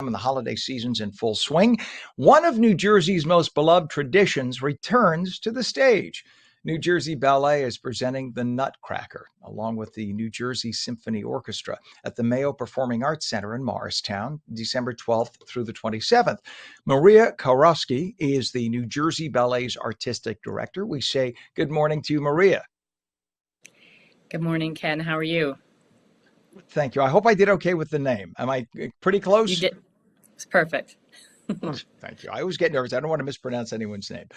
and the holiday season's in full swing. One of New Jersey's most beloved traditions returns to the stage. New Jersey Ballet is presenting the Nutcracker, along with the New Jersey Symphony Orchestra, at the Mayo Performing Arts Center in Morristown, December 12th through the 27th. Maria Kowroski is the New Jersey Ballet's artistic director. We say good morning to you, Maria. Good morning, Ken. How are you? Thank you. I hope I did okay with the name. Am I pretty You close? did. It's perfect. Thank you. I always get nervous. I don't want to mispronounce anyone's name.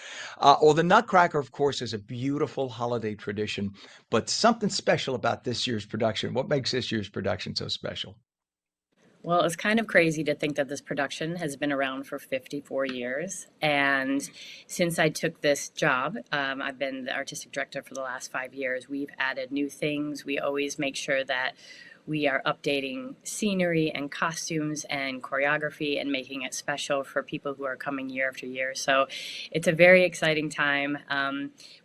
Well, the Nutcracker, of course, is a beautiful holiday tradition, but something special about this year's production. What makes this year's production so special? Well, it's kind of crazy to think that this production has been around for 54 years. And since I took this job, I've been the artistic director for the last 5 years. We've added new things. We always make sure that we are updating scenery and costumes and choreography and making it special for people who are coming year after year. So it's a very exciting time.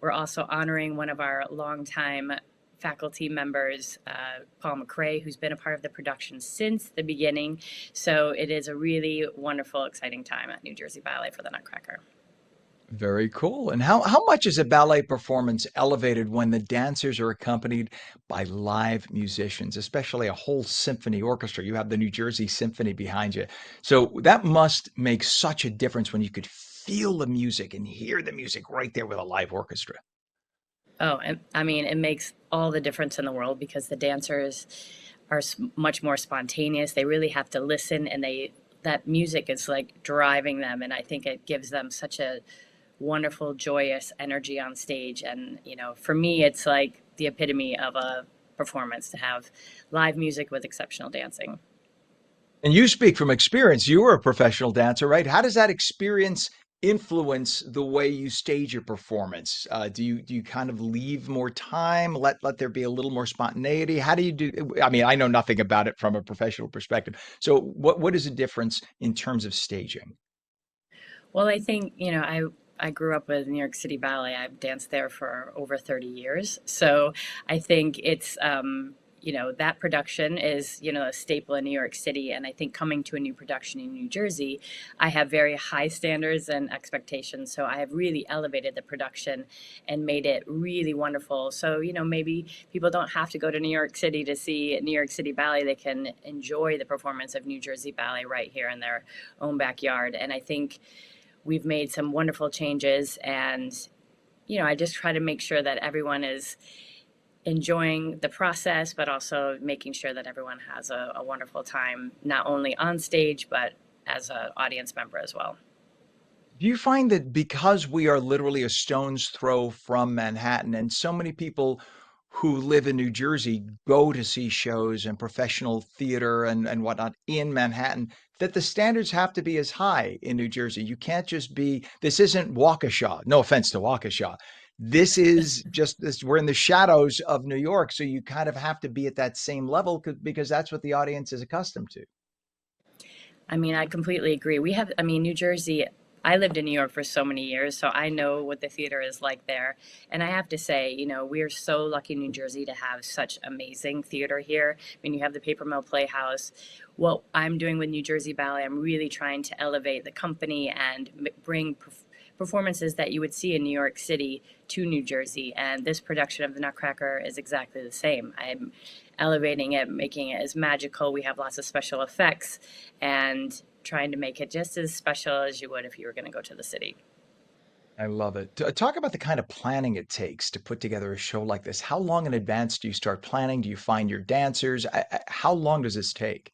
We're also honoring one of our longtime faculty members, Paul McRae, who's been a part of the production since the beginning. So it is a really wonderful, exciting time at New Jersey Ballet for the Nutcracker. Very cool. And how much is a ballet performance elevated when the dancers are accompanied by live musicians, especially a whole symphony orchestra? You have the New Jersey Symphony behind you. So that must make such a difference when you could feel the music and hear the music right there with a live orchestra. Oh, and I mean, it makes all the difference in the world because the dancers are much more spontaneous. They really have to listen, and that music is like driving them, and I think it gives them such a wonderful, joyous energy on stage. And for me, it's like the epitome of a performance to have live music with exceptional dancing. And you speak from experience. You were a professional dancer, right? How does that experience influence the way you stage your performance? Do you kind of leave more time, let there be a little more spontaneity? How do you do? I mean, I know nothing about it from a professional perspective. So, what is the difference in terms of staging? Well, I think, I grew up with New York City Ballet. I've danced there for over 30 years. So I think it's, that production is, a staple in New York City. And I think coming to a new production in New Jersey, I have very high standards and expectations. So I have really elevated the production and made it really wonderful. So, maybe people don't have to go to New York City to see New York City Ballet. They can enjoy the performance of New Jersey Ballet right here in their own backyard. And I think we've made some wonderful changes, and I just try to make sure that everyone is enjoying the process, but also making sure that everyone has a wonderful time, not only on stage but as an audience member as well. Do you find that because we are literally a stone's throw from Manhattan, and so many people who live in New Jersey go to see shows and professional theater and whatnot in Manhattan, that the standards have to be as high in New Jersey? You can't just be, this isn't Waukesha. No offense to Waukesha. This is just this, we're in the shadows of New York. So you kind of have to be at that same level because that's what the audience is accustomed to. I mean, I completely agree. New Jersey, I lived in New York for so many years, so I know what the theater is like there. And I have to say, we're so lucky in New Jersey to have such amazing theater here. I mean, you have the Paper Mill Playhouse. What I'm doing with New Jersey Ballet, I'm really trying to elevate the company and bring performances that you would see in New York City to New Jersey. And this production of the Nutcracker is exactly the same. I'm elevating it, making it as magical. We have lots of special effects and trying to make it just as special as you would if you were going to go to the city. I love it. Talk about the kind of planning it takes to put together a show like this. How long in advance do you start planning? Do you find your dancers? How long does this take?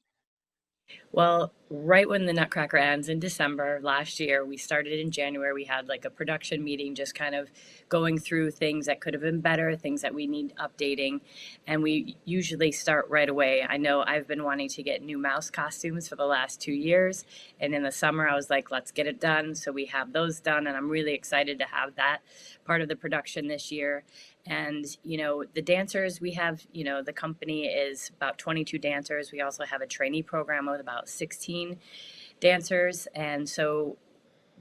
Well, right when the Nutcracker ends in December last year, we started in January. We had like a production meeting, just kind of going through things that could have been better, things that we need updating. And we usually start right away. I know I've been wanting to get new mouse costumes for the last 2 years. And in the summer, I was like, let's get it done. So we have those done. And I'm really excited to have that part of the production this year. And, the dancers we have, the company is about 22 dancers. We also have a trainee program with about 16 dancers. And so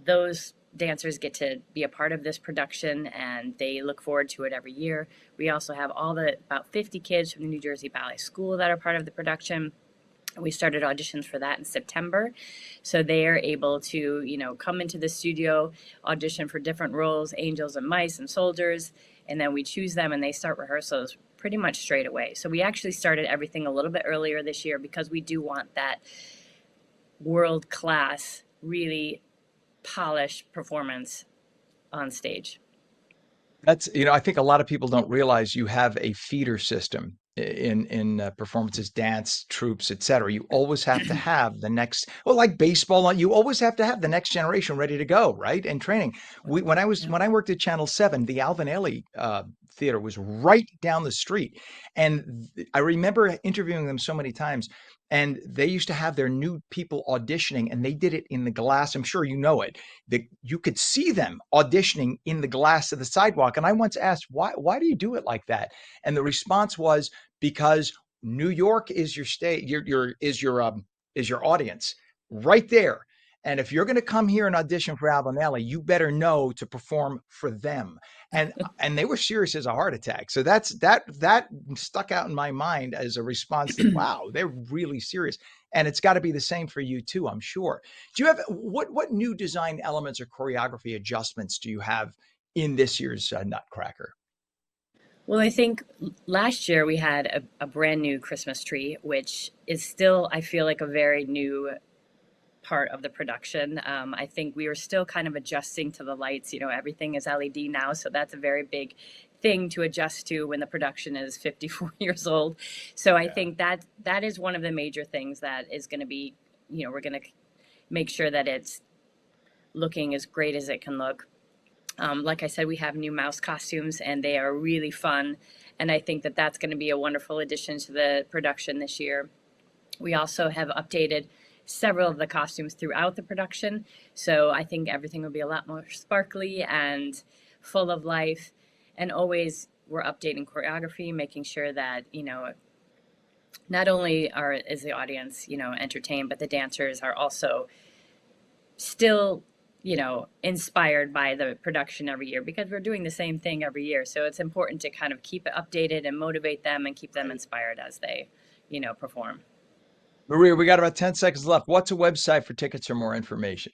those dancers get to be a part of this production and they look forward to it every year. We also have about 50 kids from the New Jersey Ballet School that are part of the production. We started auditions for that in September. So they are able to, come into the studio, audition for different roles, angels and mice and soldiers, and then we choose them and they start rehearsals pretty much straight away. So we actually started everything a little bit earlier this year because we do want that world class, really polished performance on stage. That's, I think a lot of people don't realize you have a feeder system in performances, dance, troops, etc. You always have to have the next, well, like baseball, you always have to have the next generation ready to go, right? And training. Yeah. When I worked at Channel 7, the Alvin Ailey theater was right down the street, and I remember interviewing them so many times. And they used to have their new people auditioning, and they did it in the glass. I'm sure you know it, that you could see them auditioning in the glass of the sidewalk. And I once asked, why do you do it like that? And the response was, because New York is your state, is your audience right there. And if you're going to come here and audition for Alvin Ailey, you better know to perform for them. And and they were serious as a heart attack. So that stuck out in my mind as a response that, wow, they're really serious. And it's got to be the same for you too, I'm sure. Do you have what new design elements or choreography adjustments do you have in this year's Nutcracker? Well, I think last year we had a brand new Christmas tree, which is still, I feel like, a very new part of the production. I think we were still kind of adjusting to the lights. Everything is LED now, so that's a very big thing to adjust to when the production is 54 years old. So I Yeah. think that is one of the major things that is going to be, we're going to make sure that it's looking as great as it can look. Like I said, we have new mouse costumes and they are really fun. And I think that that's going to be a wonderful addition to the production this year. We also have updated several of the costumes throughout the production. So I think everything will be a lot more sparkly and full of life. And always we're updating choreography, making sure that, not only is the audience, entertained, but the dancers are also still, inspired by the production every year because we're doing the same thing every year. So it's important to kind of keep it updated and motivate them and keep them Right. inspired as they, perform. Maria, we got about 10 seconds left. What's a website for tickets or more information?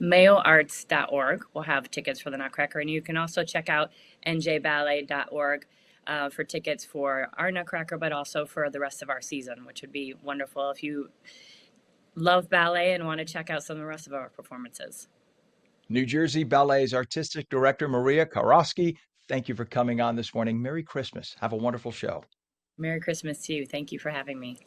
Mayoarts.org will have tickets for the Nutcracker, and you can also check out njballet.org for tickets for our Nutcracker, but also for the rest of our season, which would be wonderful if you love ballet and want to check out some of the rest of our performances. New Jersey Ballet's artistic director, Maria Kowroski, thank you for coming on this morning. Merry Christmas. Have a wonderful show. Merry Christmas to you. Thank you for having me.